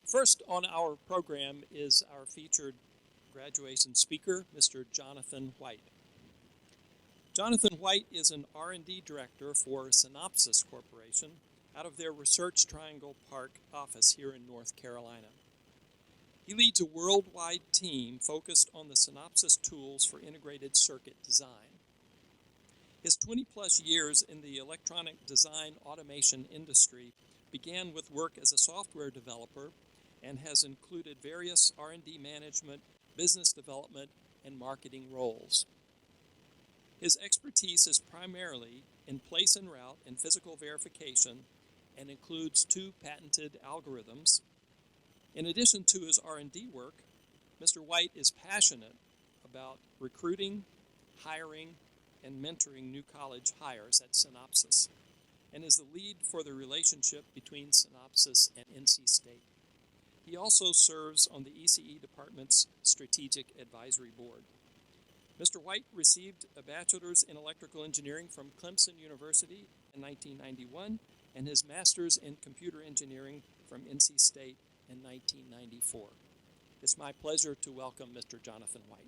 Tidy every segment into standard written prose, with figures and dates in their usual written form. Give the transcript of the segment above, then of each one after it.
First on our program is our featured graduation speaker, Mr. Jonathan White. Jonathan White is an R&D director for Synopsys Corporation out of their Research Triangle Park office here in North Carolina. He leads a worldwide team focused on the Synopsys tools for integrated circuit design. His 20-plus years in the electronic design automation industry began with work as a software developer and has included various R&D management, business development, and marketing roles. His expertise is primarily in place and route and physical verification and includes 2 patented algorithms. In addition to his R&D work, Mr. White is passionate about recruiting, hiring, and mentoring new college hires at Synopsys, and is the lead for the relationship between Synopsys and NC State. He also serves on the ECE Department's Strategic Advisory Board. Mr. White received a bachelor's in electrical engineering from Clemson University in 1991 and his master's in computer engineering from NC State in 1994. It's my pleasure to welcome Mr. Jonathan White.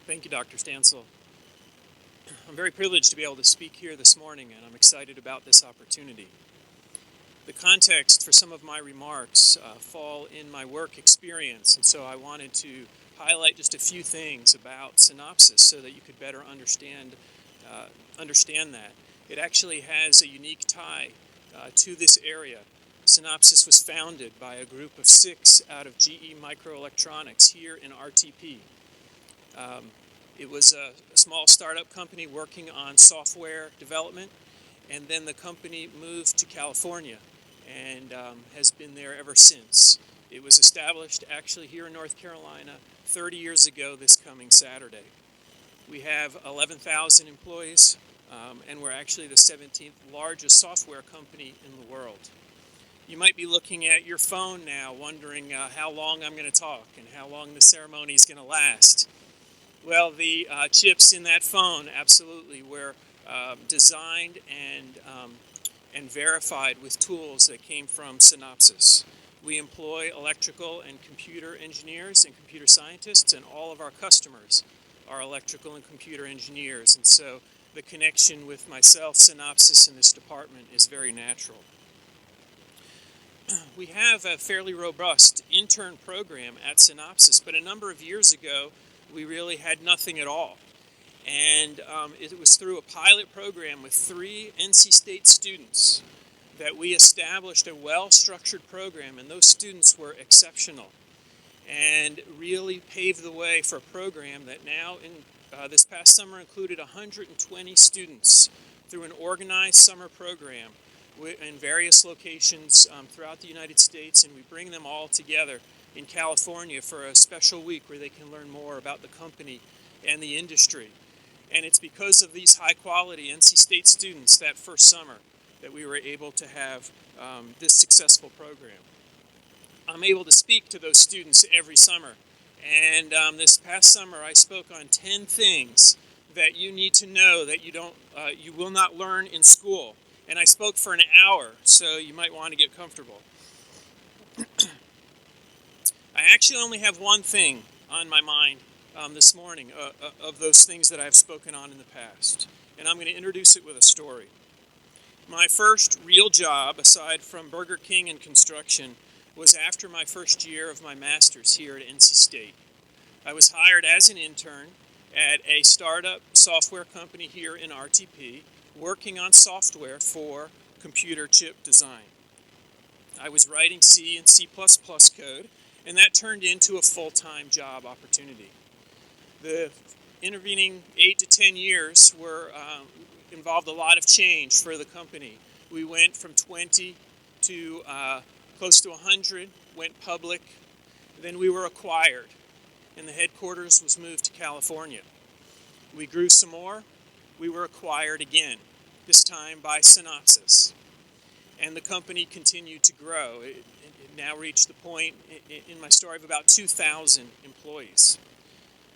Thank you, Dr. Stancil. I'm very privileged to be able to speak here this morning, and I'm excited about this opportunity. The context for some of my remarks fall in my work experience, and so I wanted to highlight just a few things about Synopsys so that you could better understand that. It actually has a unique tie to this area. Synopsys was founded by a group of 6 out of GE Microelectronics here in RTP. It was a small startup company working on software development, and then the company moved to California and has been there ever since. It was established actually here in North Carolina 30 years ago this coming Saturday. We have 11,000 employees, and we're actually the 17th largest software company in the world. You might be looking at your phone now wondering how long I'm going to talk and how long the ceremony is going to last. Well, the chips in that phone absolutely were designed and verified with tools that came from Synopsys. We employ electrical and computer engineers and computer scientists, and all of our customers are electrical and computer engineers. And so the connection with myself, Synopsys, and this department is very natural. We have a fairly robust intern program at Synopsys, but a number of years ago, we really had nothing at all. And it was through a pilot program with 3 NC State students that we established a well-structured program, and those students were exceptional and really paved the way for a program that now, this past summer, included 120 students through an organized summer program in various locations throughout the United States, and we bring them all together in California for a special week where they can learn more about the company and the industry. And it's because of these high-quality NC State students that first summer that we were able to have this successful program. I'm able to speak to those students every summer, and this past summer I spoke on 10 things that you need to know that you will not learn in school. And I spoke for an hour, so you might want to get comfortable. I actually only have one thing on my mind this morning of those things that I've spoken on in the past, and I'm going to introduce it with a story. My first real job, aside from Burger King and construction, was after my first year of my master's here at NC State. I was hired as an intern at a startup software company here in RTP, working on software for computer chip design. I was writing C and C++ code, and that turned into a full-time job opportunity. The intervening 8 to 10 years involved a lot of change for the company. We went from 20 to close to 100, went public, then we were acquired, and the headquarters was moved to California. We grew some more, we were acquired again, this time by Synopsys, and the company continued to grow. It now reached the point in my story of about 2,000 employees.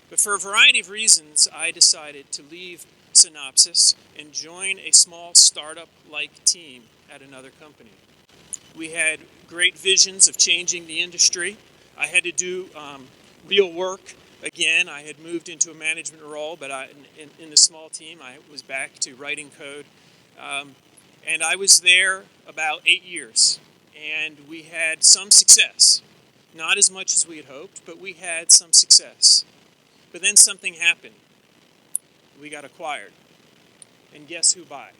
But for a variety of reasons, I decided to leave Synopsys and join a small startup-like team at another company. We had great visions of changing the industry. I had to do real work. Again, I had moved into a management role, but in the small team, I was back to writing code. And I was there about 8 years, and we had some success. Not as much as we had hoped, but we had some success. But then something happened. We got acquired. And guess who by?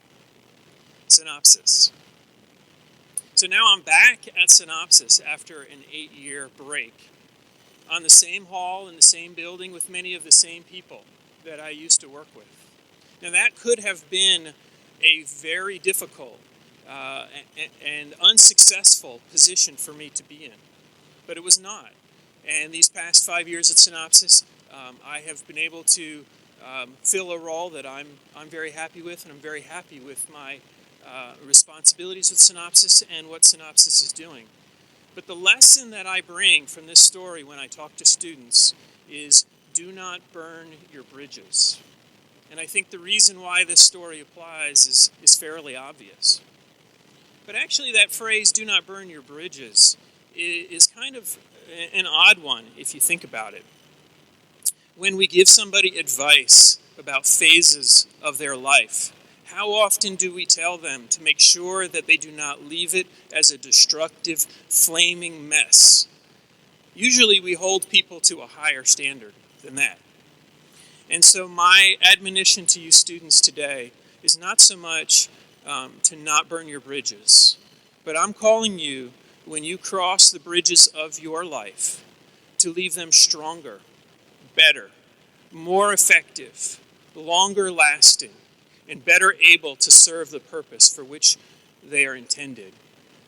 Synopsys. So now I'm back at Synopsys after an 8-year break, on the same hall in the same building with many of the same people that I used to work with. Now that could have been a very difficult and unsuccessful position for me to be in, but it was not. And these past 5 years at Synopsys, I have been able to fill a role that I'm very happy with, and I'm very happy with my responsibilities with Synopsys and what Synopsys is doing. But the lesson that I bring from this story when I talk to students is do not burn your bridges. And I think the reason why this story applies is fairly obvious. But actually that phrase, do not burn your bridges, is kind of an odd one if you think about it. When we give somebody advice about phases of their life, how often do we tell them to make sure that they do not leave it as a destructive, flaming mess? Usually we hold people to a higher standard than that. And so my admonition to you students today is not so much to not burn your bridges, but I'm calling you, when you cross the bridges of your life, to leave them stronger, better, more effective, longer lasting, and better able to serve the purpose for which they are intended.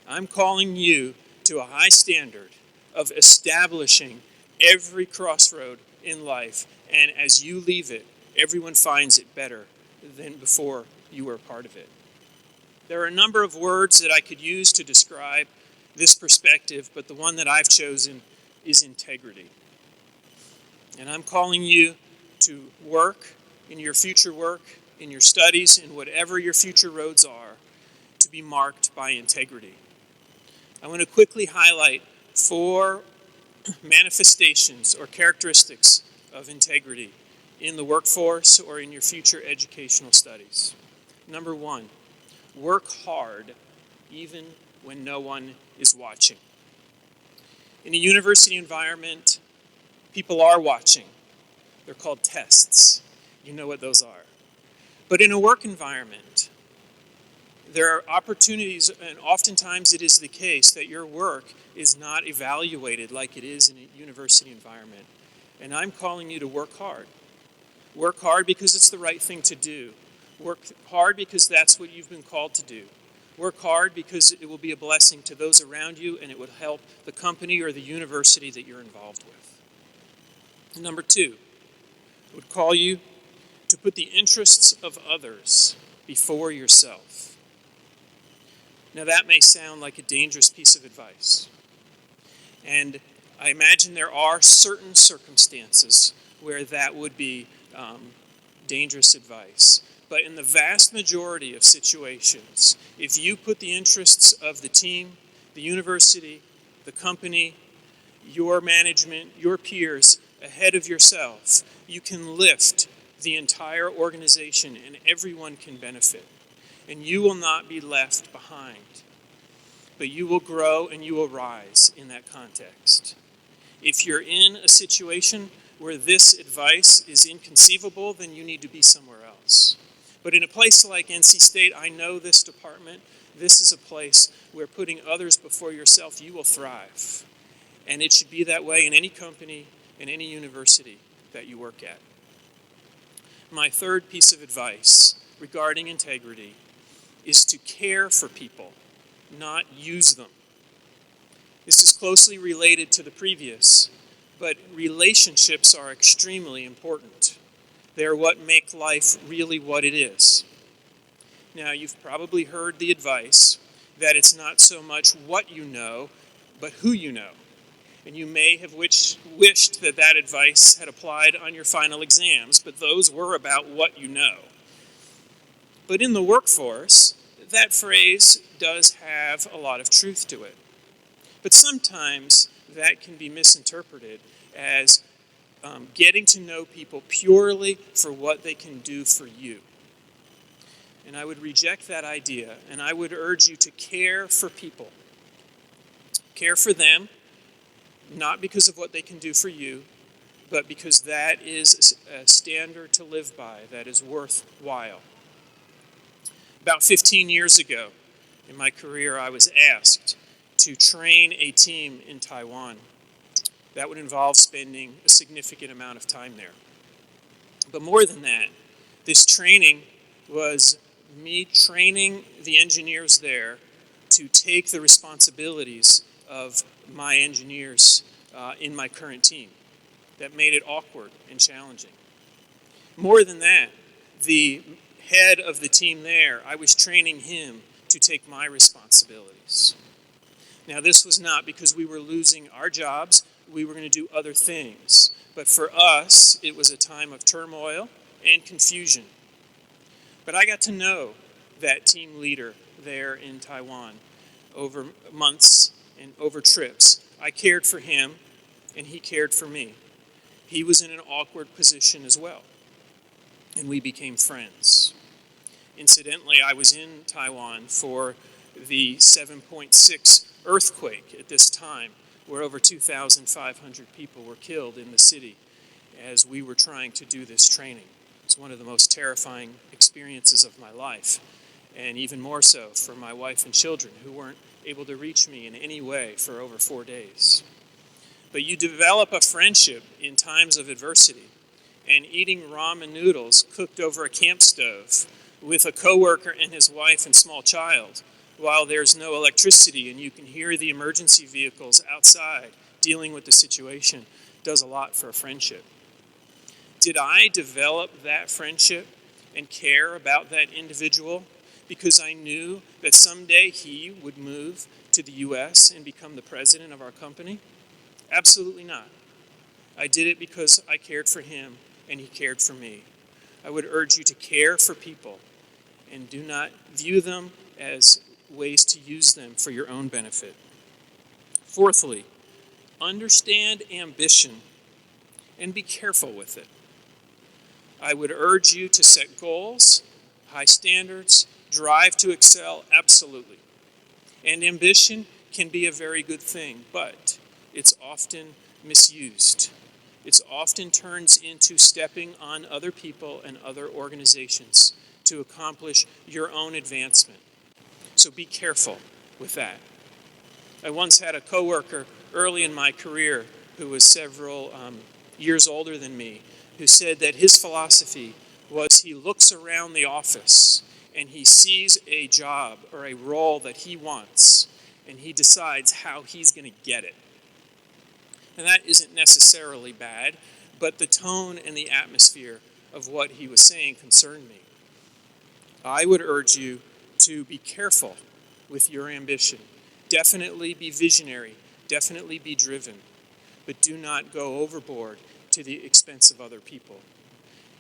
I'm calling you to a high standard of establishing every crossroad in life, and as you leave it, everyone finds it better than before you were a part of it. There are a number of words that I could use to describe this perspective, but the one that I've chosen is integrity. And I'm calling you to work in your future work, in your studies, in whatever your future roads are, to be marked by integrity. I want to quickly highlight 4 manifestations or characteristics of integrity in the workforce or in your future educational studies. Number 1, work hard even when no one is watching. In a university environment, people are watching. They're called tests. You know what those are. But in a work environment, there are opportunities, and oftentimes it is the case that your work is not evaluated like it is in a university environment. And I'm calling you to work hard. Work hard because it's the right thing to do. Work hard because that's what you've been called to do. Work hard because it will be a blessing to those around you, and it will help the company or the university that you're involved with. And number 2, I would call you to put the interests of others before yourself. Now that may sound like a dangerous piece of advice. And I imagine there are certain circumstances where that would be dangerous advice. But in the vast majority of situations, if you put the interests of the team, the university, the company, your management, your peers ahead of yourself, you can lift the entire organization and everyone can benefit. And you will not be left behind, but you will grow and you will rise in that context. If you're in a situation where this advice is inconceivable, then you need to be somewhere else. But in a place like NC State, I know this department, this is a place where putting others before yourself, you will thrive. And it should be that way in any company, in any university that you work at. My third piece of advice regarding integrity is to care for people, not use them. This is closely related to the previous, but relationships are extremely important. They're what make life really what it is. Now, you've probably heard the advice that it's not so much what you know, but who you know. And you may have wished that advice had applied on your final exams, but those were about what you know. But in the workforce, that phrase does have a lot of truth to it. But sometimes that can be misinterpreted as getting to know people purely for what they can do for you. And I would reject that idea, and I would urge you to care for people. Care for them, not because of what they can do for you, but because that is a standard to live by that is worthwhile. About 15 years ago in my career, I was asked to train a team in Taiwan. That would involve spending a significant amount of time there. But more than that, this training was me training the engineers there to take the responsibilities of my engineers in my current team. That made it awkward and challenging. More than that, the head of the team there, I was training him to take my responsibilities. Now, this was not because we were losing our jobs, we were going to do other things. But for us, it was a time of turmoil and confusion. But I got to know that team leader there in Taiwan over months and over trips. I cared for him, and he cared for me. He was in an awkward position as well, and we became friends. Incidentally, I was in Taiwan for the 7.6 earthquake at this time, where over 2,500 people were killed in the city as we were trying to do this training. It's one of the most terrifying experiences of my life, and even more so for my wife and children who weren't able to reach me in any way for over 4 days. But you develop a friendship in times of adversity, and eating ramen noodles cooked over a camp stove with a coworker and his wife and small child while there's no electricity and you can hear the emergency vehicles outside dealing with the situation does a lot for a friendship. Did I develop that friendship and care about that individual because I knew that someday he would move to the U.S. and become the president of our company? Absolutely not. I did it because I cared for him and he cared for me. I would urge you to care for people and do not view them as ways to use them for your own benefit. Fourthly, understand ambition and be careful with it. I would urge you to set goals, high standards, drive to excel, absolutely. And ambition can be a very good thing, but it's often misused. It often turns into stepping on other people and other organizations to accomplish your own advancement. So be careful with that. I once had a coworker early in my career who was several years older than me who said that his philosophy was he looks around the office and he sees a job or a role that he wants and he decides how he's going to get it. And that isn't necessarily bad, but the tone and the atmosphere of what he was saying concerned me. I would urge you to be careful with your ambition. Definitely be visionary, definitely be driven, but do not go overboard to the expense of other people.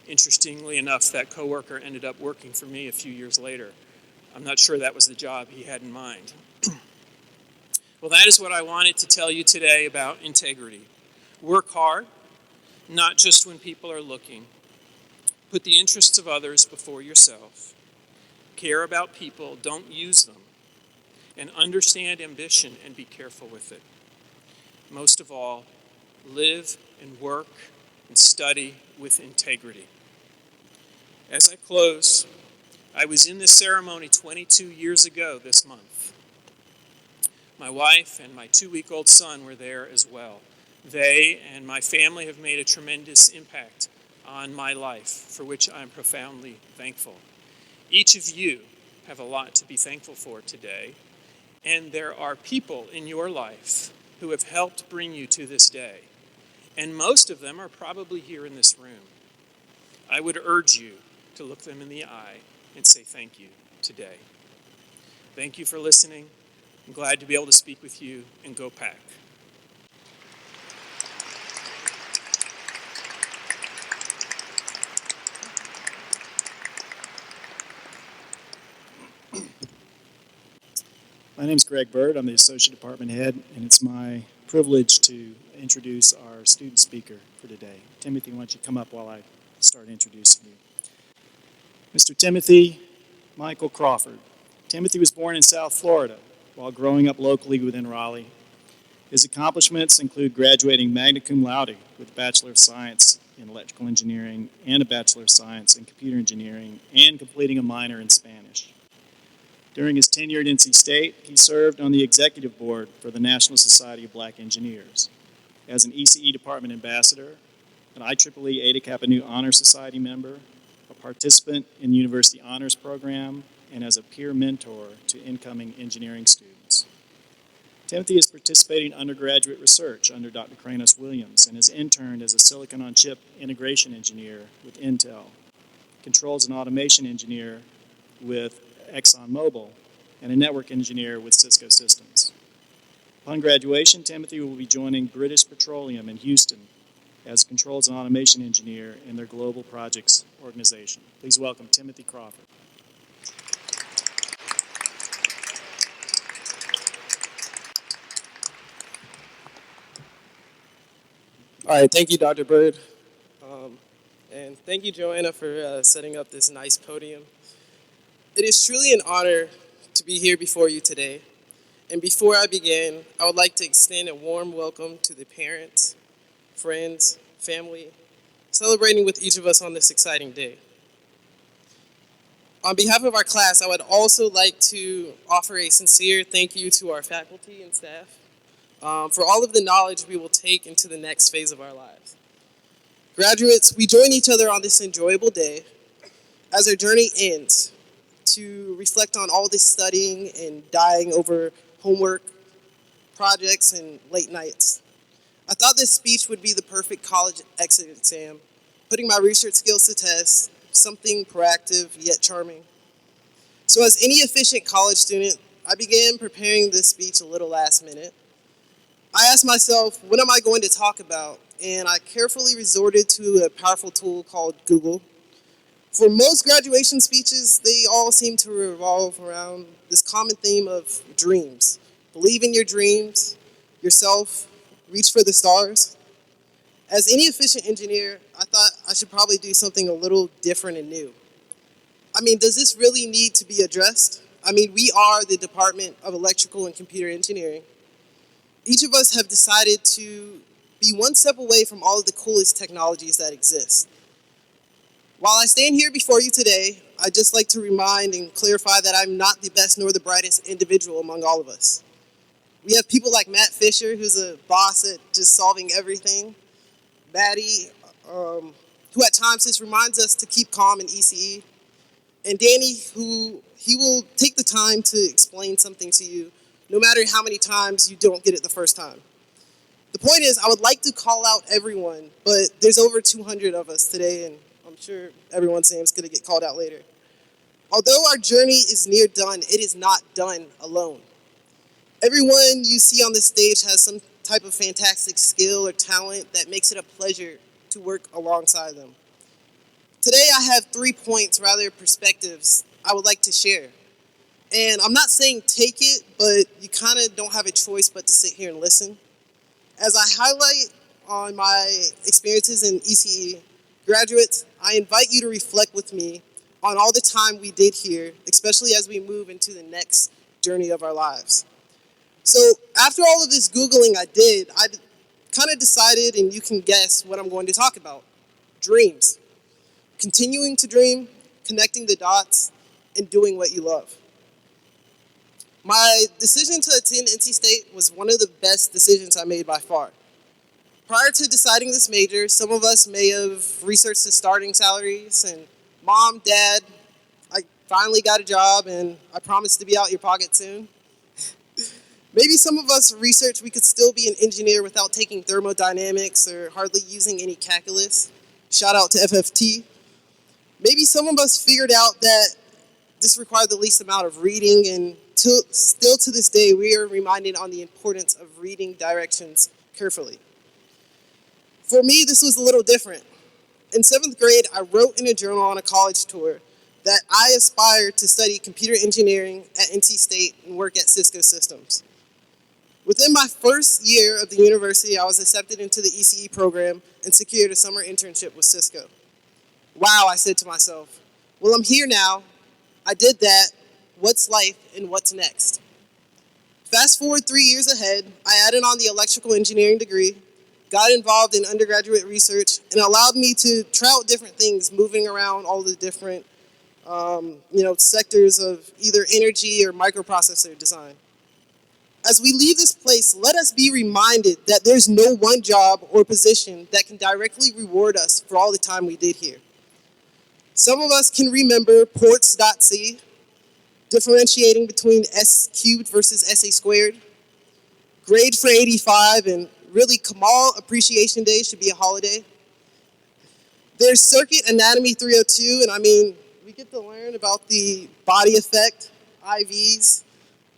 Interestingly enough, that coworker ended up working for me a few years later. I'm not sure that was the job he had in mind. Well, that is what I wanted to tell you today about integrity. Work hard, not just when people are looking. Put the interests of others before yourself. Care about people, don't use them. And understand ambition and be careful with it. Most of all, live and work and study with integrity. As I close, I was in this ceremony 22 years ago this month. My wife and my 2-week-old son were there as well. They and my family have made a tremendous impact on my life, for which I'm profoundly thankful. Each of you have a lot to be thankful for today, and there are people in your life who have helped bring you to this day, and most of them are probably here in this room. I would urge you to look them in the eye and say thank you today. Thank you for listening. I'm glad to be able to speak with you, and go Pack. My name is Greg Byrd. I'm the Associate Department Head, and it's my privilege to introduce our student speaker for today. Timothy, why don't you come up while I start introducing you. Mr. Timothy Michael Crawford. Timothy was born in South Florida while growing up locally within Raleigh. His accomplishments include graduating magna cum laude with a Bachelor of Science in Electrical Engineering and a Bachelor of Science in Computer Engineering and completing a minor in Spanish. During his tenure at NC State, he served on the executive board for the National Society of Black Engineers. As an ECE Department Ambassador, an IEEE Eta Kappa Nu Honor Society member, a participant in the University Honors Program, and as a peer mentor to incoming engineering students. Timothy is participating in undergraduate research under Dr. Kranos Williams and has interned as a silicon-on-chip integration engineer with Intel, controls and automation engineer with ExxonMobil, and a network engineer with Cisco Systems. Upon graduation, Timothy will be joining British Petroleum in Houston as controls and automation engineer in their global projects organization. Please welcome Timothy Crawford. All right, thank you, Dr. Byrd. And thank you, Joanna, for setting up this nice podium. It is truly an honor to be here before you today. And before I begin, I would like to extend a warm welcome to the parents, friends, family, celebrating with each of us on this exciting day. On behalf of our class, I would also like to offer a sincere thank you to our faculty and staff for all of the knowledge we will take into the next phase of our lives. Graduates, we join each other on this enjoyable day as our journey ends to reflect on all this studying and dying over homework, projects, and late nights. I thought this speech would be the perfect college exit exam, putting my research skills to test, something proactive yet charming. So as any efficient college student, I began preparing this speech a little last minute. I asked myself, what am I going to talk about? And I carefully resorted to a powerful tool called Google. For most graduation speeches, they all seem to revolve around this common theme of dreams. Believe in your dreams, yourself, reach for the stars. As any efficient engineer, I thought I should probably do something a little different and new. I mean, does this really need to be addressed? I mean, we are the Department of Electrical and Computer Engineering. Each of us have decided to be one step away from all of the coolest technologies that exist. While I stand here before you today, I'd just like to remind and clarify that I'm not the best nor the brightest individual among all of us. We have people like Matt Fisher, who's a boss at just solving everything. Maddie, who at times just reminds us to keep calm in ECE. And Danny, who he will take the time to explain something to you, no matter how many times you don't get it the first time. The point is, I would like to call out everyone, but there's over 200 of us today, and I'm sure everyone's name is going to get called out later. Although our journey is near done, it is not done alone. Everyone you see on this stage has some type of fantastic skill or talent that makes it a pleasure to work alongside them. Today I have 3 points, rather perspectives, I would like to share. And I'm not saying take it, but you kind of don't have a choice but to sit here and listen. As I highlight on my experiences in ECE, graduates, I invite you to reflect with me on all the time we did here, especially as we move into the next journey of our lives. So after all of this Googling I did, I kind of decided, and you can guess what I'm going to talk about: dreams. Continuing to dream, connecting the dots, and doing what you love. My decision to attend NC State was one of the best decisions I made by far. Prior to deciding this major, some of us may have researched the starting salaries and Mom, Dad, I finally got a job and I promise to be out your pocket soon. Maybe some of us researched we could still be an engineer without taking thermodynamics or hardly using any calculus. Shout out to FFT. Maybe some of us figured out that this required the least amount of reading, and still to this day, we are reminded on the importance of reading directions carefully. For me, this was a little different. In 7th grade, I wrote in a journal on a college tour that I aspire to study computer engineering at NC State and work at Cisco Systems. Within my first year of the university, I was accepted into the ECE program and secured a summer internship with Cisco. Wow, I said to myself, well, I'm here now. I did that. What's life and what's next? Fast forward 3 years ahead, I added on the electrical engineering degree, got involved in undergraduate research, and allowed me to try out different things, moving around all the different sectors of either energy or microprocessor design. As we leave this place, let us be reminded that there's no one job or position that can directly reward us for all the time we did here. Some of us can remember ports.c, differentiating between S cubed versus SA squared, grade for 85, and really Kamal Appreciation Day should be a holiday. There's Circuit Anatomy 302, and I mean, we get to learn about the body effect, IVs,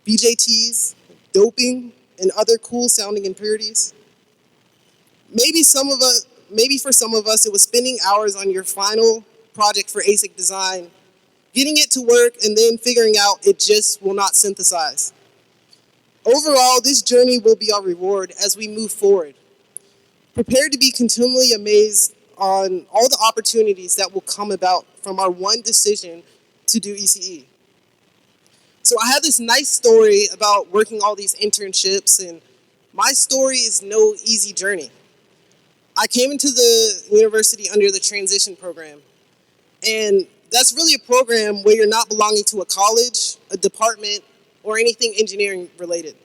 BJTs, doping, and other cool sounding impurities. Maybe for some of us, it was spending hours on your final project for ASIC design, getting it to work, and then figuring out it just will not synthesize. Overall, this journey will be our reward as we move forward. Prepare to be continually amazed on all the opportunities that will come about from our one decision to do ECE. So I have this nice story about working all these internships, and my story is no easy journey. I came into the university under the transition program, and that's really a program where you're not belonging to a college, a department, or anything engineering related.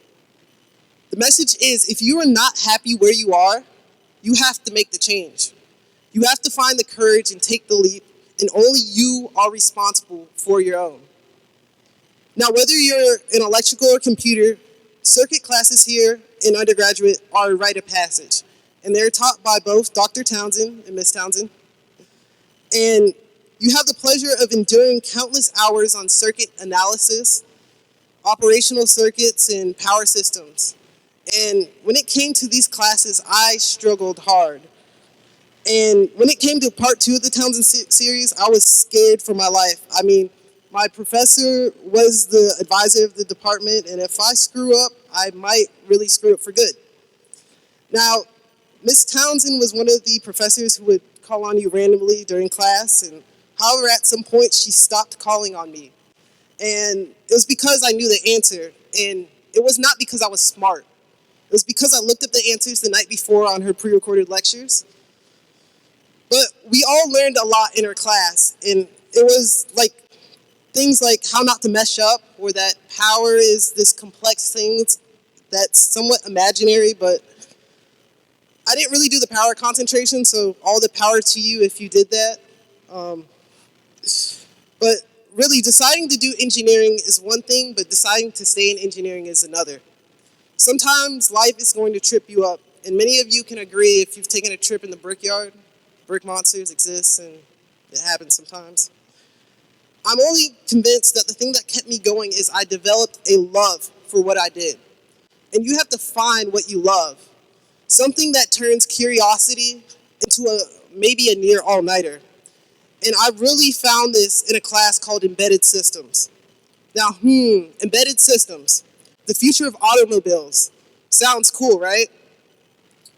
The message is, if you are not happy where you are, you have to make the change. You have to find the courage and take the leap, and only you are responsible for your own. Now, whether you're in electrical or computer, circuit classes here in undergraduate are a rite of passage, and they're taught by both Dr. Townsend and Miss Townsend. And you have the pleasure of enduring countless hours on circuit analysis, operational circuits, and power systems. And when it came to these classes, I struggled hard. And when it came to part 2 of the Townsend series, I was scared for my life. I mean, my professor was the advisor of the department, and if I screw up, I might really screw up for good. Now, Miss Townsend was one of the professors who would call on you randomly during class, and however, at some point, she stopped calling on me. And it was because I knew the answer, and it was not because I was smart. It was because I looked up the answers the night before on her pre-recorded lectures. But we all learned a lot in her class, and it was like things like how not to mess up, or that power is this complex thing that's somewhat imaginary, but I didn't really do the power concentration, so all the power to you if you did that. But really, deciding to do engineering is one thing, but deciding to stay in engineering is another. Sometimes life is going to trip you up, and many of you can agree if you've taken a trip in the brickyard. Brick monsters exist, and it happens sometimes. I'm only convinced that the thing that kept me going is I developed a love for what I did. And you have to find what you love. Something that turns curiosity into maybe a near all-nighter. And I really found this in a class called Embedded Systems. Now, embedded systems, the future of automobiles. Sounds cool, right?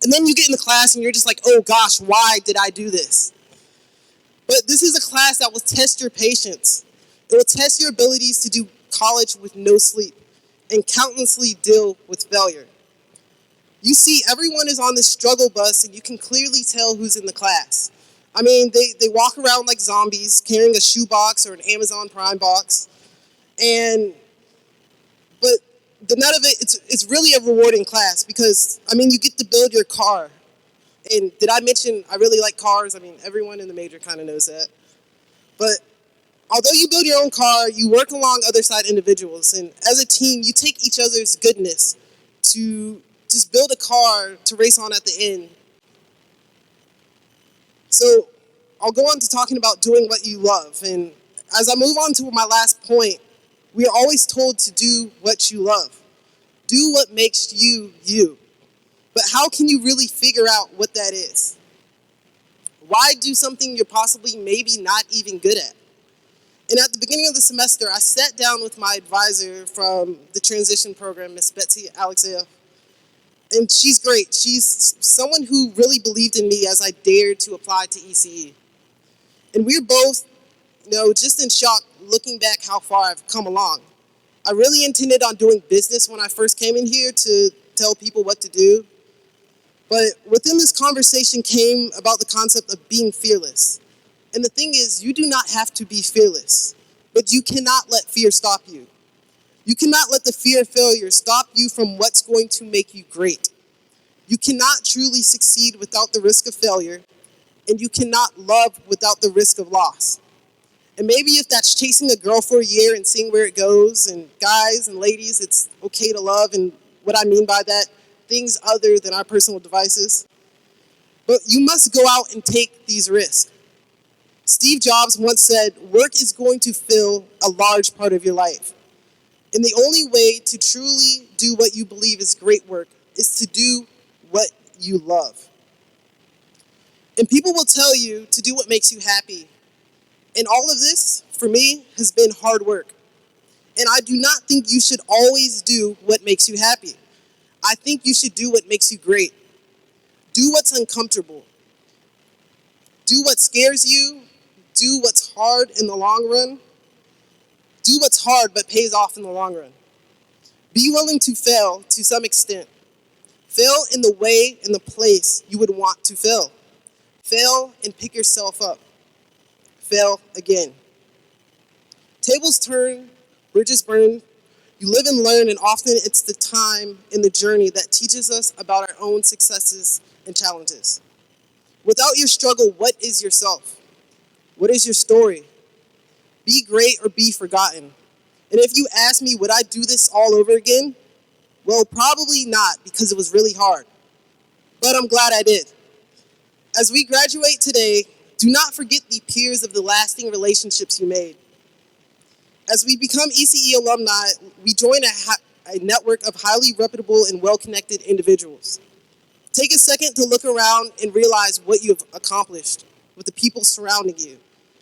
And then you get in the class and you're just like, oh gosh, why did I do this? But this is a class that will test your patience. It will test your abilities to do college with no sleep and countlessly deal with failure. You see, everyone is on this struggle bus, and you can clearly tell who's in the class. I mean, they walk around like zombies, carrying a shoebox or an Amazon Prime box. But the nut of it, it's really a rewarding class because, I mean, you get to build your car. And did I mention I really like cars? I mean, everyone in the major kind of knows that. But although you build your own car, you work along other side individuals. And as a team, you take each other's goodness to just build a car to race on at the end. So I'll go on to talking about doing what you love. And as I move on to my last point, we are always told to do what you love. Do what makes you, you. But how can you really figure out what that is? Why do something you're possibly maybe not even good at? And at the beginning of the semester, I sat down with my advisor from the transition program, Miss Betsy Alexia. And she's great. She's someone who really believed in me as I dared to apply to ECE. And we're both, just in shock looking back how far I've come along. I really intended on doing business when I first came in here to tell people what to do. But within this conversation came about the concept of being fearless. And the thing is, you do not have to be fearless, but you cannot let fear stop you. You cannot let the fear of failure stop you from what's going to make you great. You cannot truly succeed without the risk of failure, and you cannot love without the risk of loss. And maybe if that's chasing a girl for a year and seeing where it goes, and guys and ladies, it's okay to love, and what I mean by that, things other than our personal devices. But you must go out and take these risks. Steve Jobs once said, work is going to fill a large part of your life. And the only way to truly do what you believe is great work is to do what you love. And people will tell you to do what makes you happy. And all of this, for me, has been hard work. And I do not think you should always do what makes you happy. I think you should do what makes you great. Do what's uncomfortable. Do what scares you. Do what's hard in the long run. Do what's hard but pays off in the long run. Be willing to fail to some extent. Fail in the way and the place you would want to fail. Fail and pick yourself up. Fail again. Tables turn, bridges burn. You live and learn, and often it's the time in the journey that teaches us about our own successes and challenges. Without your struggle, what is yourself? What is your story? Be great or be forgotten. And if you ask me, would I do this all over again? Well, probably not, because it was really hard. But I'm glad I did. As we graduate today, do not forget the peers of the lasting relationships you made. As we become ECE alumni, we join a network of highly reputable and well-connected individuals. Take a second to look around and realize what you've accomplished with the people surrounding you.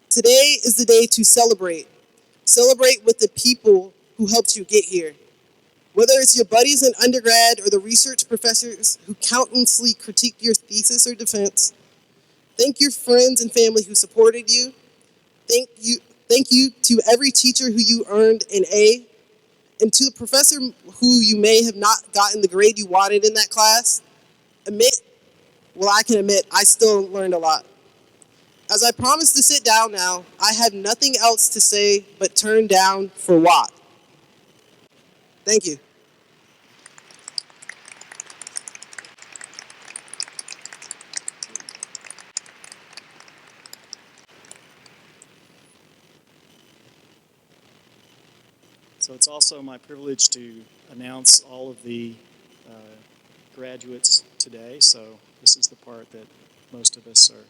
Today is the day to celebrate. Celebrate with the people who helped you get here. Whether it's your buddies in undergrad or the research professors who countlessly critiqued your thesis or defense, thank your friends and family who supported you. Thank you to every teacher who you earned an A, and to the professor who you may have not gotten the grade you wanted in that class. I can admit, I still learned a lot. As I promise to sit down now, I have nothing else to say but turn down for what? Thank you. So it's also my privilege to announce all of the graduates today. So this is the part that most of us are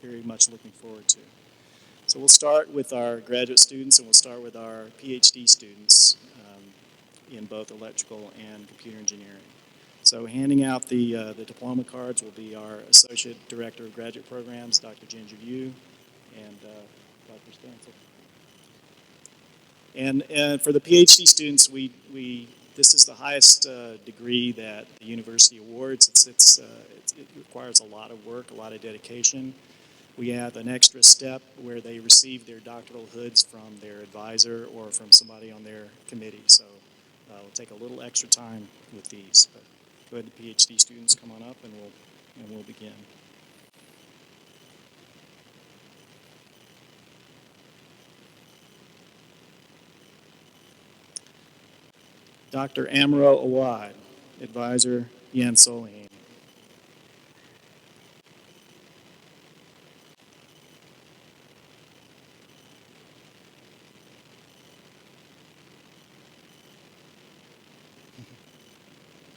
very much looking forward to. So we'll start with our graduate students, and we'll start with our PhD students in both electrical and computer engineering. So handing out the diploma cards will be our Associate Director of Graduate Programs, Dr. Ginger Yu, and Dr. Stancil. And for the PhD students, this is the highest degree that the university awards. It requires a lot of work, a lot of dedication. We have an extra step where they receive their doctoral hoods from their advisor or from somebody on their committee. So we'll take a little extra time with these. But go ahead, the PhD students, come on up, and we'll begin. Dr. Amro Awad, advisor, Yan Solheim.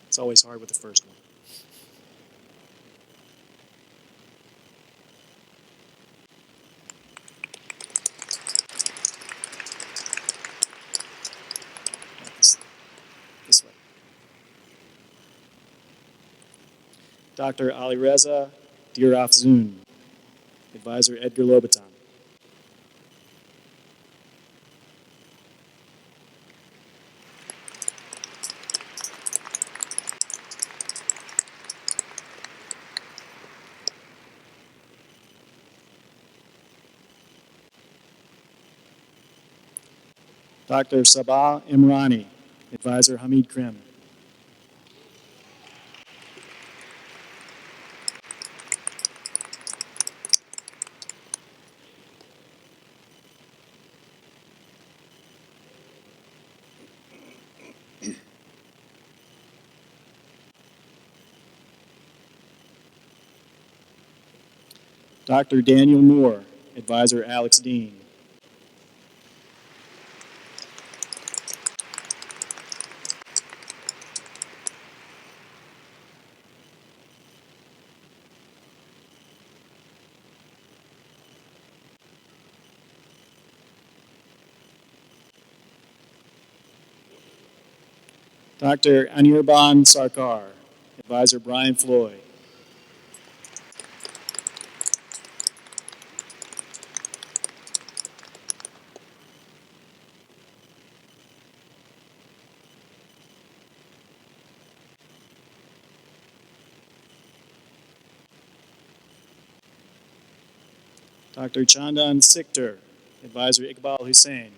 It's always hard with the first one. This way. Dr. Alireza Dirafzoon, advisor, Edgar Lobaton. Dr. Sabah Imrani, Advisor Hamid Krim. Dr. Daniel Moore, Advisor Alex Dean. Dr. Anirban Sarkar, Advisor Brian Floyd. Dr. Chandan Sikter, Advisor Iqbal Hussain.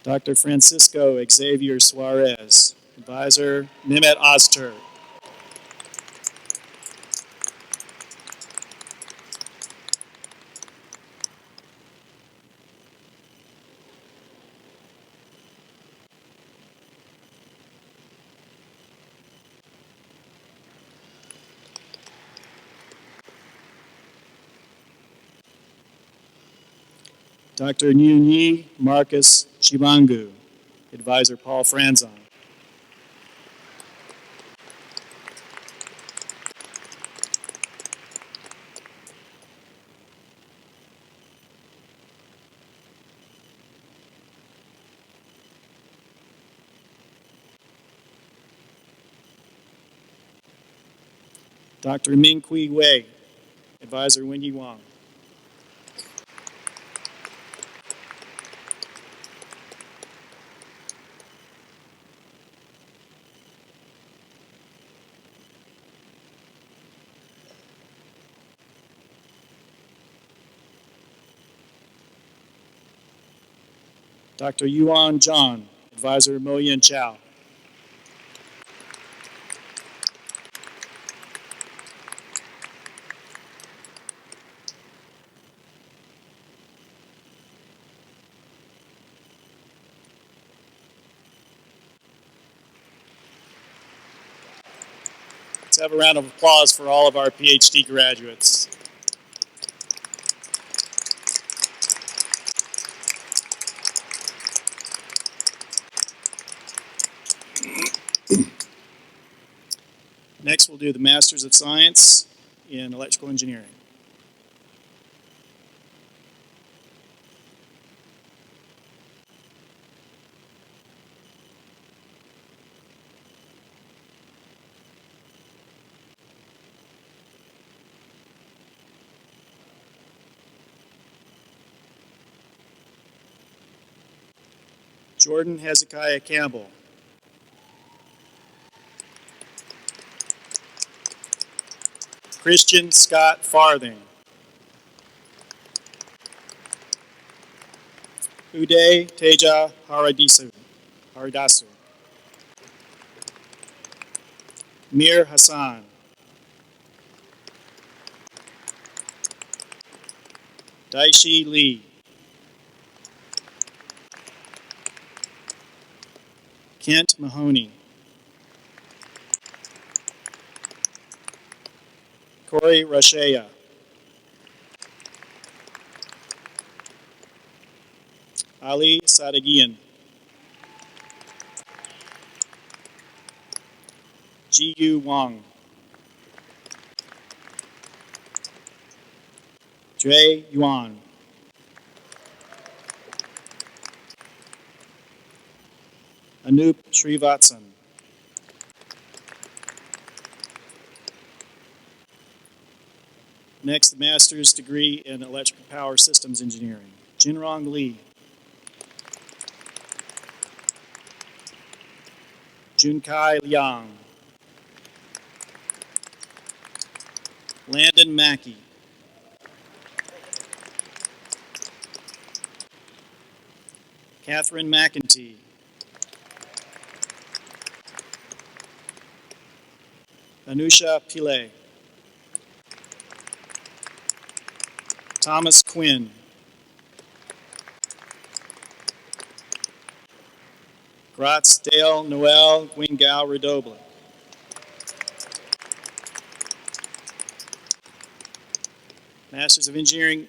Dr. Francisco Xavier Suarez, Advisor Mehmet Oztur. Dr. Nyunyi Marcus Chibangu, Advisor Paul Franzon. Dr. Mingqi Wei, Advisor Wenyi Wang. Dr. Yuan Zhang, Advisor Mo Yin Chao. Let's have a round of applause for all of our PhD graduates. Next, we'll do the Masters of Science in Electrical Engineering. Jordan Hezekiah Campbell. Christian Scott Farthing. Uday Teja Haridasu. Mir Hassan. Daishi Lee. Kent Mahoney. Corey Rashea. Ali Sadagian. Jiyu Wang. Dre Yuan. Anup Srivatsan. Next, the master's degree in electrical power systems engineering, Jinrong Lee. Junkai Liang. Landon Mackey. Catherine McEntee. Anusha Pillay. Thomas Quinn. Gratz Dale Noel Wingao Redoble. Masters of Engineering,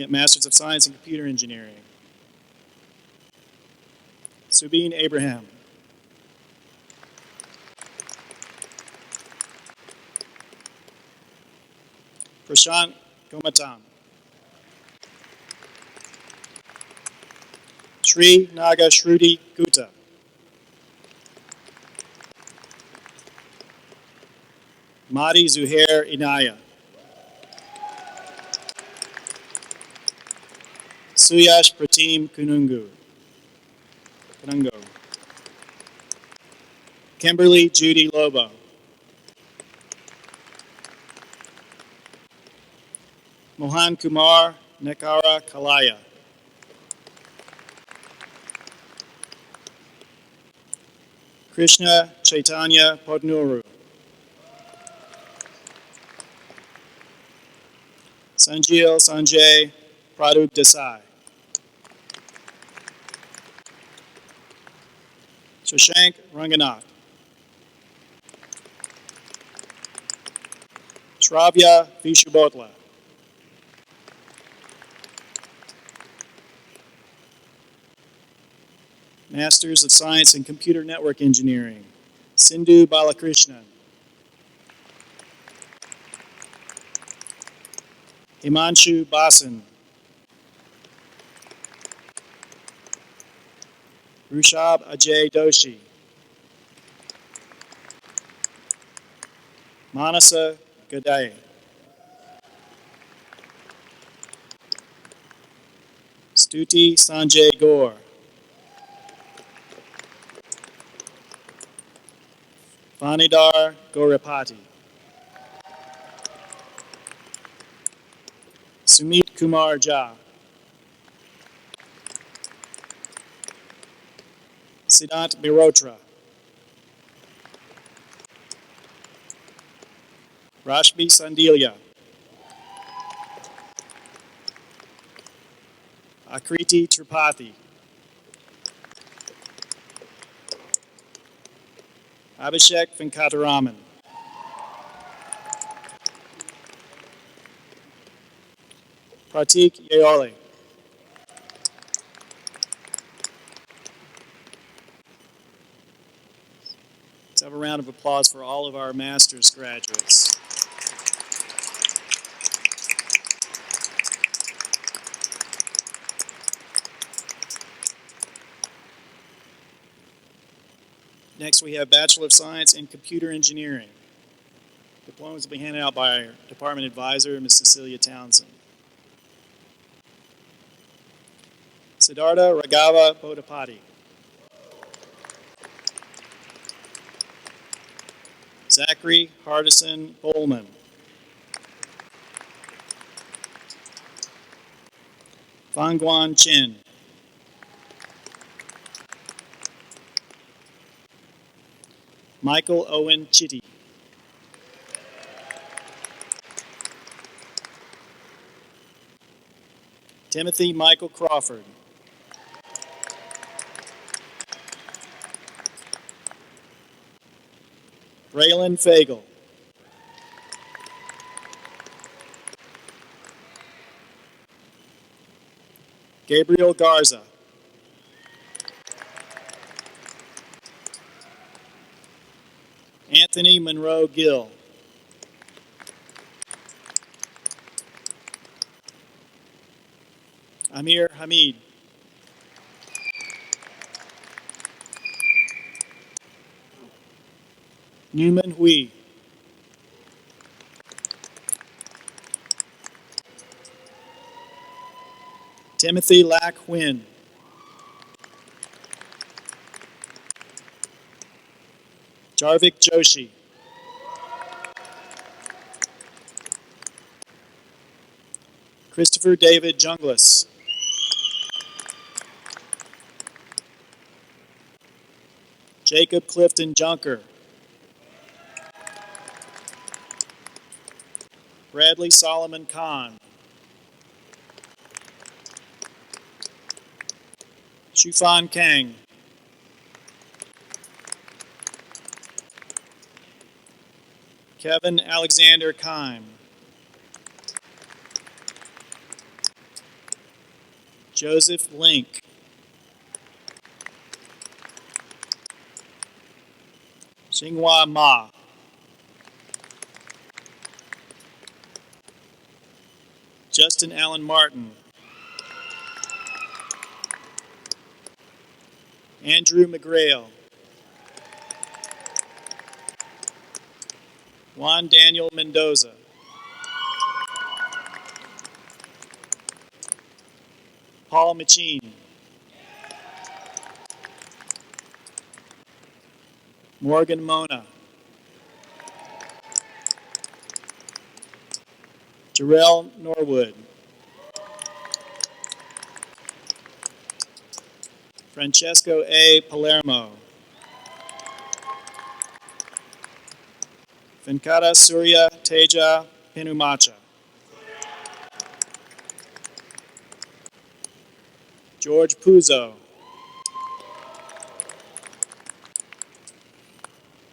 Masters of Science in Computer Engineering. Subin Abraham. Prashant Gomatam. Sri Naga Shruti Gupta. Mahdi Zuhair Inaya. Suyash Pratim Kunungo. Kimberly Judy Lobo. Mohan Kumar Nekara Kalaya. Krishna Chaitanya Podnuru. Sanjil Sanjay Pradub Desai. Shashank Ranganath. Shravya Vishubotla. Masters of Science in Computer Network Engineering, Sindhu Balakrishnan. Himanshu Basan. Rushab Ajay Doshi. Manasa Gadai. Stuti Sanjay Gore. Vanidar Gorapati. Sumit Kumar Jha. Siddhant Mirotra. Rashmi Sandilia. Akriti Tripathi. Abhishek Venkataraman. Pratik Yeole. Let's have a round of applause for all of our master's graduates. Next, we have Bachelor of Science in Computer Engineering. Diplomas will be handed out by our department advisor, Ms. Cecilia Townsend. Siddhartha Raghava Bodapati. Zachary Hardison Bowman. Fangguan Chen. Michael Owen Chitty. Timothy Michael Crawford. Braylon Fagel. Gabriel Garza. Anthony Monroe Gill. Amir Hamid. Newman Hui. Timothy Lack Huynh. Jarvik Joshi. Christopher David Junglis. Jacob Clifton Junker. Bradley Solomon Kahn. Shufan Kang. Kevin Alexander Kime. Joseph Link. Xinghua Ma. Justin Allen Martin. Andrew McGrail. Juan Daniel Mendoza. Paul Machine. Morgan Mona. Jarrell Norwood. Francesco A. Palermo. Venkata Surya Teja Pinumacha. George Puzo.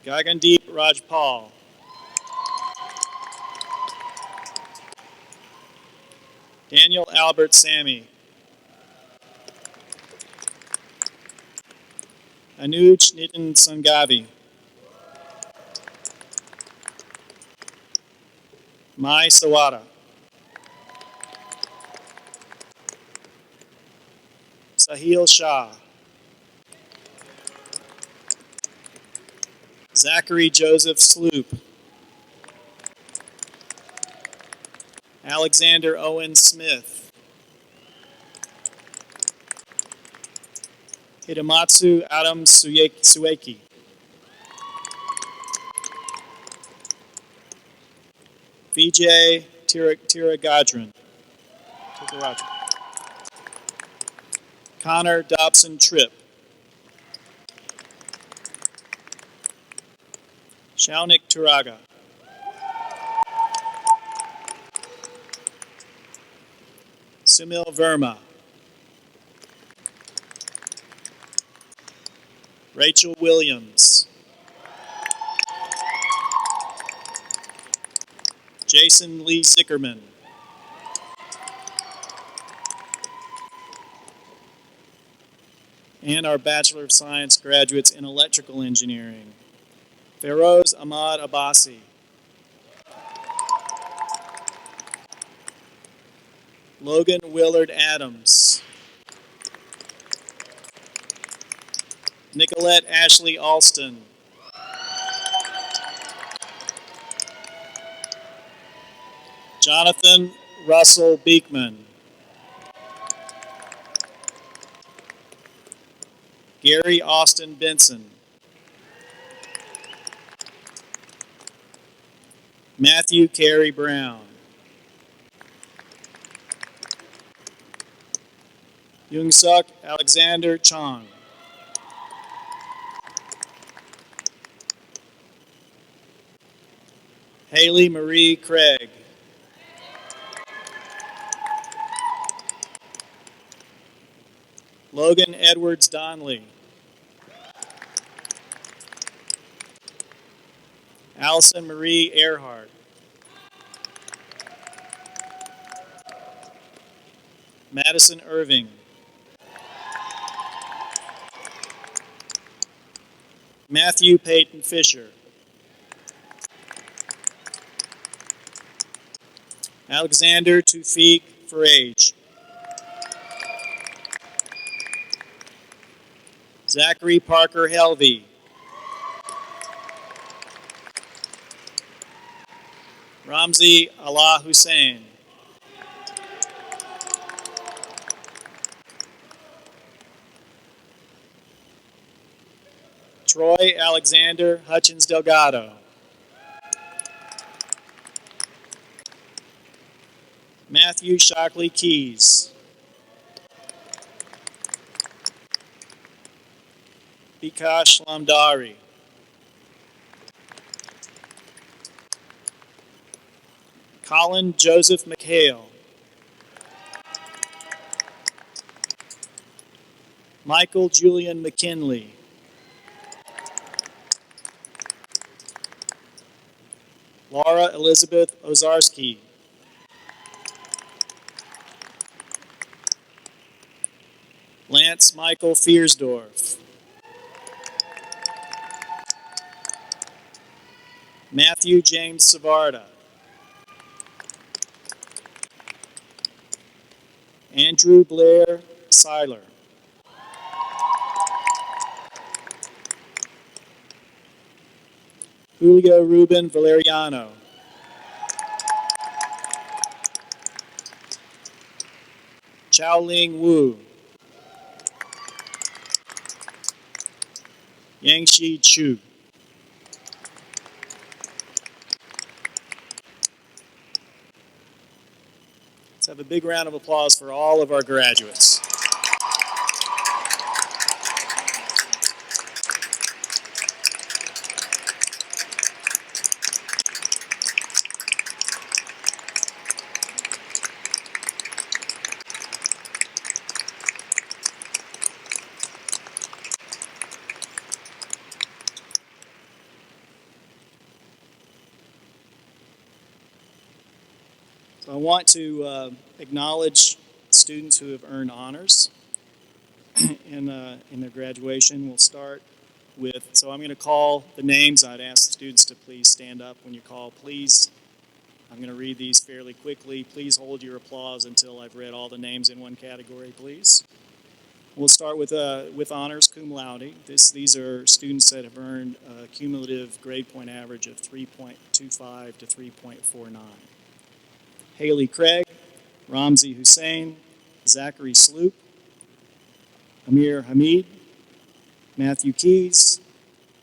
Gagandeep Rajpal. Daniel Albert Sammy. Anuj Nitin Sangavi. Mai Sawada. Sahil Shah. Zachary Joseph Sloop. Alexander Owen Smith. Hidematsu Adam Sueki. Vijay Tiragadran. Connor Dobson Tripp. Shaunik Turaga. Sumil Verma. Rachel Williams. Jason Lee Zickerman. And our Bachelor of Science graduates in Electrical Engineering. Feroz Ahmad Abbasi. Logan Willard Adams. Nicolette Ashley Alston. Jonathan Russell Beekman. Gary Austin Benson. Matthew Carey Brown. Youngsuk Alexander Chong. Haley Marie Craig. Logan Edwards Donley. Allison Marie Earhart. Madison Irving. Matthew Peyton Fisher. Alexander Tufik Farage. Zachary Parker Helvey. Ramzi Allah Hussein. Troy Alexander Hutchins Delgado. Matthew Shockley Keys. Bikash Lamdari. Colin Joseph McHale. Michael Julian McKinley. Laura Elizabeth Ozarski. Lance Michael Fiersdorf. Matthew James Savarda. Andrew Blair Seiler. Julio Ruben Valeriano. Chaoling Wu. Yangshi Chu. Let's have a big round of applause for all of our graduates. So I want to acknowledge students who have earned honors in their graduation. We'll start with, so I'm going to call the names. I'd ask students to please stand up when you call. Please, I'm going to read these fairly quickly. Please hold your applause until I've read all the names in one category, please. We'll start with honors cum laude. These are students that have earned a cumulative grade point average of 3.25 to 3.49. Haley Craig, Ramzi Hussein, Zachary Sloop, Amir Hamid, Matthew Keys,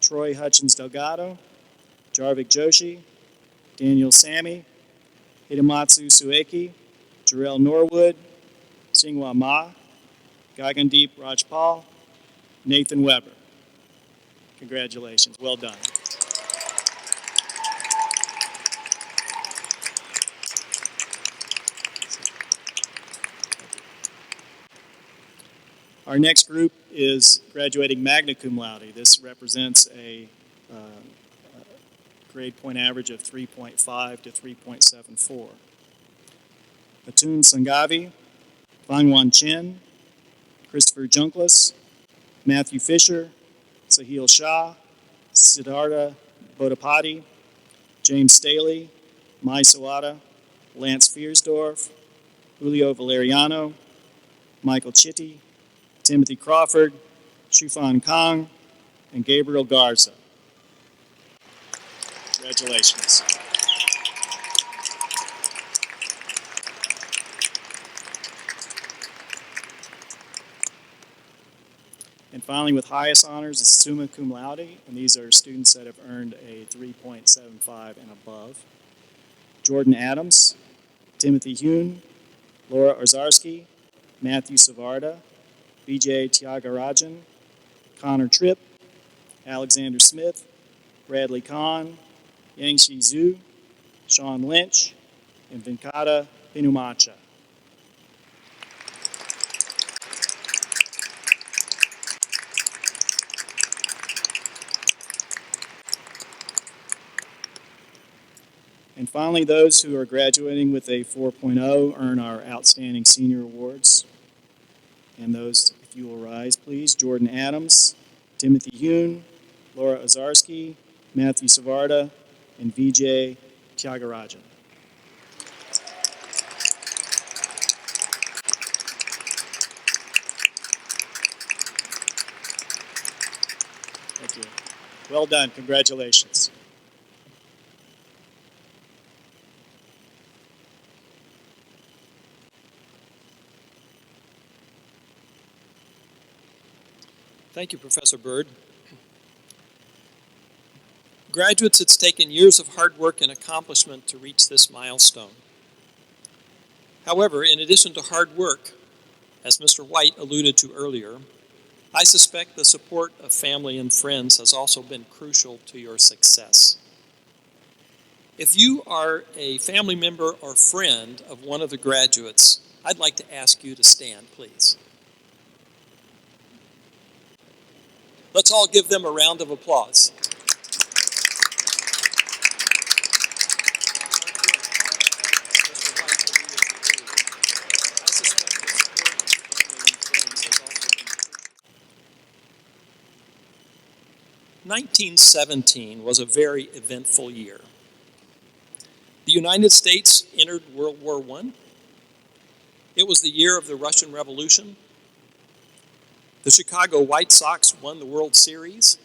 Troy Hutchins Delgado, Jarvik Joshi, Daniel Sammy, Hidematsu Sueki, Jarrell Norwood, Singhua Ma, Gagandeep Rajpal, Nathan Weber. Congratulations, well done. Our next group is graduating magna cum laude. This represents a grade point average of 3.5 to 3.74. Atun Sangavi, Vanwan Chen, Christopher Junkless, Matthew Fisher, Sahil Shah, Siddhartha Bodapati, James Staley, Mai Sawada, Lance Fiersdorf, Julio Valeriano, Michael Chitty, Timothy Crawford, Shufan Kong, and Gabriel Garza. Congratulations. And finally, with highest honors, is summa cum laude, and these are students that have earned a 3.75 and above. Jordan Adams, Timothy Hune, Laura Ozarski, Matthew Savarda, Vijay Tyagarajan, Connor Tripp, Alexander Smith, Bradley Kahn, Yangshi Zhu, Sean Lynch, and Venkata Pinumacha. And finally, those who are graduating with a 4.0 earn our Outstanding Senior Awards. And those, if you will rise, please, Jordan Adams, Timothy Hune, Laura Ozarski, Matthew Savarda, and Vijay Tyagarajan. Thank you. Well done. Congratulations. Thank you, Professor Byrd. Graduates, it's taken years of hard work and accomplishment to reach this milestone. However, in addition to hard work, as Mr. White alluded to earlier, I suspect the support of family and friends has also been crucial to your success. If you are a family member or friend of one of the graduates, I'd like to ask you to stand, please. Let's all give them a round of applause. "1917 was a very eventful year. The United States entered World War I. It was the year of the Russian Revolution. The Chicago White Sox won the World Series.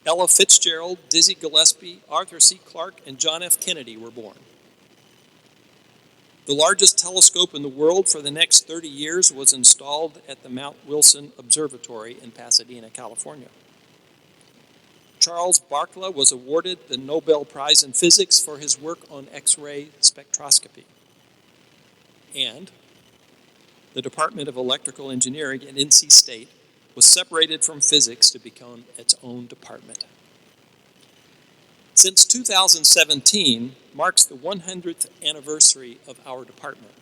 Ella Fitzgerald, Dizzy Gillespie, Arthur C. Clarke, and John F. Kennedy were born. The largest telescope in the world for the next 30 years was installed at the Mount Wilson Observatory in Pasadena, California. Charles Barkla was awarded the Nobel Prize in Physics for his work on X-ray spectroscopy. And the Department of Electrical Engineering at NC State was separated from physics to become its own department. Since 2017 marks the 100th anniversary of our department,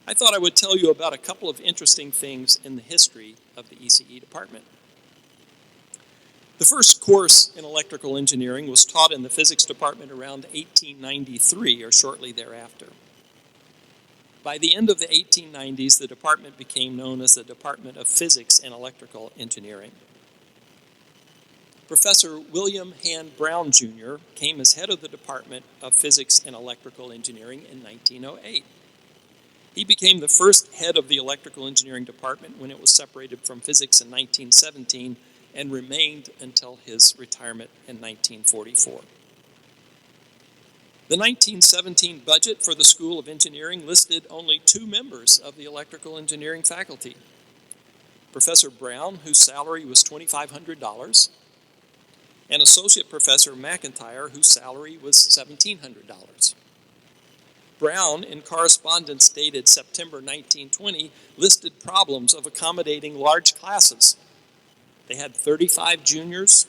I thought I would tell you about a couple of interesting things in the history of the ECE department. The first course in electrical engineering was taught in the physics department around 1893 or shortly thereafter. By the end of the 1890s, the department became known as the Department of Physics and Electrical Engineering. Professor William Hand Brown, Jr. came as head of the Department of Physics and Electrical Engineering in 1908. He became the first head of the Electrical Engineering Department when it was separated from physics in 1917 and remained until his retirement in 1944. The 1917 budget for the School of Engineering listed only 2 members of the electrical engineering faculty: Professor Brown, whose salary was $2,500, and Associate Professor McIntyre, whose salary was $1,700. Brown, in correspondence dated September 1920, listed problems of accommodating large classes. They had 35 juniors,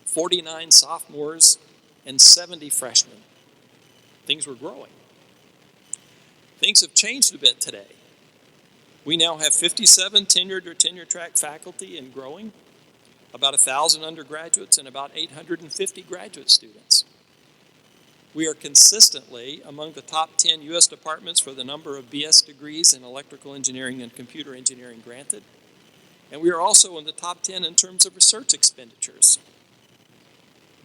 49 sophomores, and 70 freshmen. Things were growing. Things have changed a bit today. We now have 57 tenured or tenure-track faculty and growing, about 1,000 undergraduates, and about 850 graduate students. We are consistently among the top 10 U.S. departments for the number of BS degrees in electrical engineering and computer engineering granted. And we are also in the top 10 in terms of research expenditures.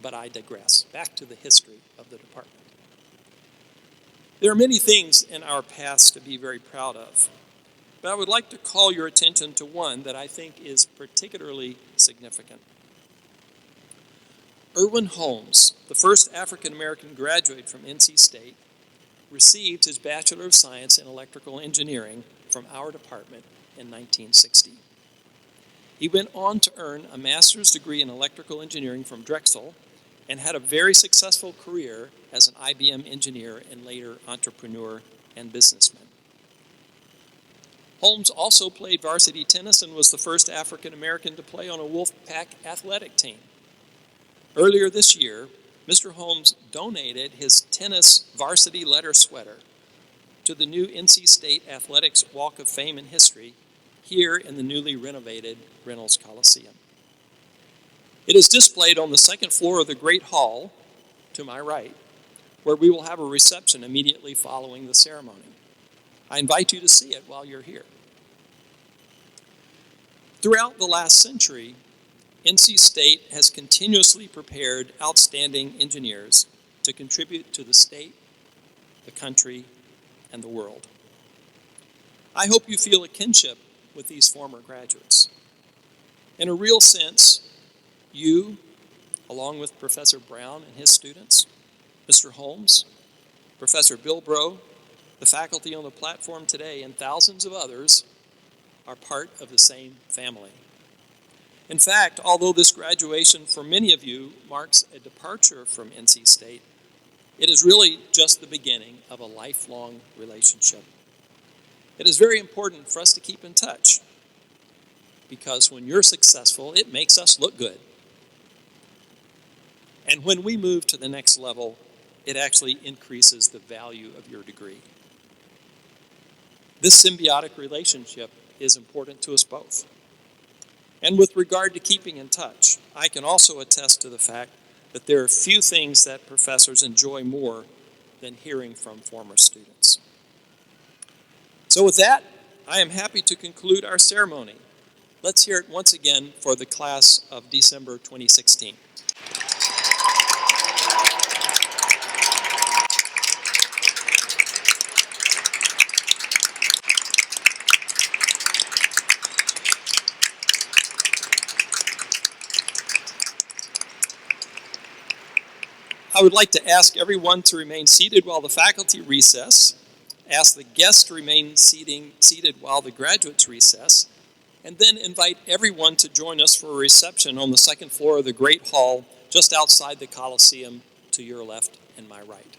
But I digress. Back to the history of the department. There are many things in our past to be very proud of, but I would like to call your attention to one that I think is particularly significant. Erwin Holmes, the first African-American graduate from NC State, received his Bachelor of Science in Electrical Engineering from our department in 1960. He went on to earn a master's degree in electrical engineering from Drexel and had a very successful career as an IBM engineer and later entrepreneur and businessman. Holmes also played varsity tennis and was the first African American to play on a Wolfpack athletic team. Earlier this year, Mr. Holmes donated his tennis varsity letter sweater to the new NC State Athletics Walk of Fame and History here in the newly renovated Reynolds Coliseum. It is displayed on the second floor of the Great Hall, to my right, where we will have a reception immediately following the ceremony. I invite you to see it while you're here. Throughout the last century, NC State has continuously prepared outstanding engineers to contribute to the state, the country, and the world. I hope you feel a kinship with these former graduates. In a real sense, you, along with Professor Brown and his students, Mr. Holmes, Professor Bilbrough, the faculty on the platform today, and thousands of others are part of the same family. In fact, although this graduation for many of you marks a departure from NC State, it is really just the beginning of a lifelong relationship. It is very important for us to keep in touch, because when you're successful, it makes us look good. And when we move to the next level, it actually increases the value of your degree. This symbiotic relationship is important to us both. And with regard to keeping in touch, I can also attest to the fact that there are few things that professors enjoy more than hearing from former students. So with that, I am happy to conclude our ceremony. Let's hear it once again for the class of December 2016. I would like to ask everyone to remain seated while the faculty recess, ask the guests to remain seated while the graduates recess, and then invite everyone to join us for a reception on the second floor of the Great Hall just outside the Coliseum to your left and my right.